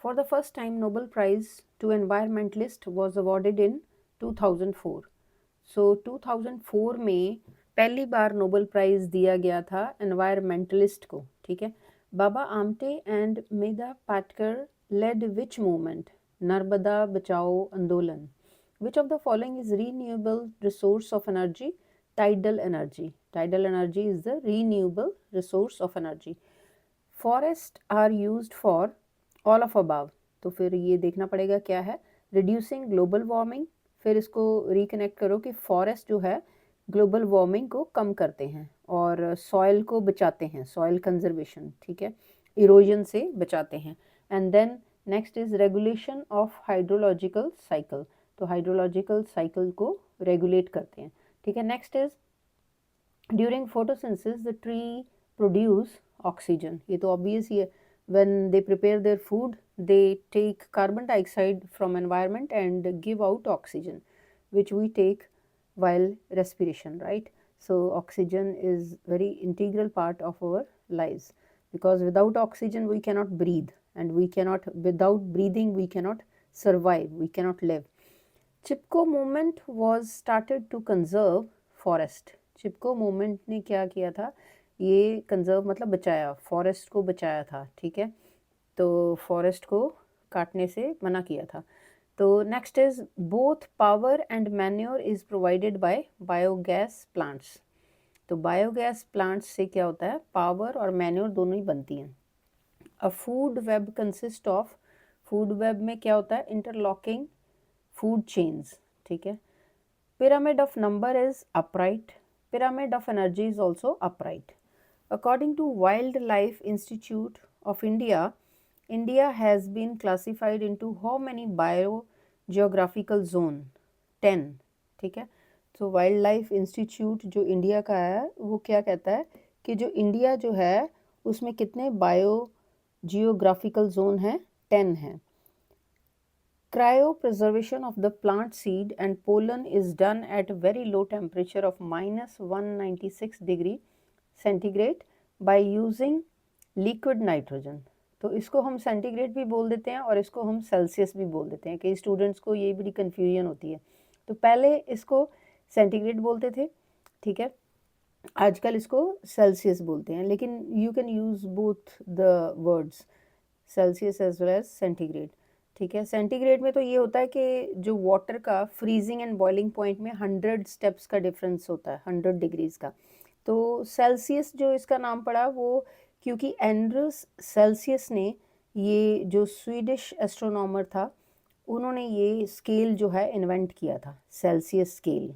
For the first time, Nobel Prize to environmentalist was awarded in 2004. So 2004 में पहली बार Nobel prize दिया गया था एनवायरमेंटलिस्ट को, ठीक है। Baba Amte and Medha Patkar led which movement? Narmada Bachao Andolan. Which of the following is renewable resource of energy? Tidal energy. Tidal energy is the renewable resource of energy. Forest are used for all of above. तो फिर ये देखना पड़ेगा क्या है। रिड्यूसिंग ग्लोबल वार्मिंग, फिर इसको reconnect करो कि फॉरेस्ट जो है ग्लोबल वार्मिंग को कम करते हैं और सॉइल को बचाते हैं, सॉइल कंजर्वेशन, ठीक है, इरोजन से बचाते हैं। And then next is regulation of hydrological cycle, तो हाइड्रोलॉजिकल साइकिल को रेगुलेट करते हैं, ठीक है। Next is during photosynthesis the tree produce oxygen, ये तो ऑब्वियस ही है। when they prepare their food, they take carbon dioxide from environment and give out oxygen, which we take while respiration, right? So oxygen is very integral part of our lives, because without oxygen we cannot breathe, and without breathing we cannot survive, we cannot live. Chipko movement was started to conserve forest. Chipko movement ने क्या किया था? ये conserve मतलब बचाया, forest को बचाया था, ठीक है। तो फॉरेस्ट को काटने से मना किया था। तो next is both power and manure is provided by biogas plants. तो बायोगैस प्लांट्स से क्या होता है? पावर और मैन्योर दोनों ही बनती हैं। अ food web consist of, food web में क्या होता है? इंटरलॉकिंग फूड चेन्स, ठीक है। Pyramid of number is upright. Pyramid of energy is also upright. According to Wildlife Institute of India, India has been classified into how many biogeographical zone? 10, ठीक है। तो wild life institute जो India का है वो क्या कहता है कि जो इंडिया जो है उसमें कितने बायो जियोग्राफिकल जोन हैं? 10 हैं। Cryopreservation of the plant seed and pollen is done at a very low temperature of minus 196 degree centigrade by using liquid nitrogen. तो इसको हम सेंटीग्रेड भी बोल देते हैं और इसको हम सेल्सियस भी बोल देते हैं। कई स्टूडेंट्स को ये बड़ी कन्फ्यूजन होती है। तो पहले इसको सेंटीग्रेड बोलते थे, ठीक है, आजकल इसको सेल्सियस बोलते हैं, लेकिन you can use both the words, celsius as well as centigrade, ठीक है। सेंटीग्रेड में तो ये होता है कि जो वाटर का फ्रीजिंग एंड बॉइलिंग पॉइंट में 100 स्टेप्स का डिफरेंस होता है, 100 डिग्रीज का। तो सेल्सियस जो इसका नाम पड़ा वो क्योंकि एंड्रस सेल्सियस ने, ये जो स्वीडिश एस्ट्रोनॉमर था, उन्होंने ये स्केल जो है इन्वेंट किया था, सेल्सियस स्केल,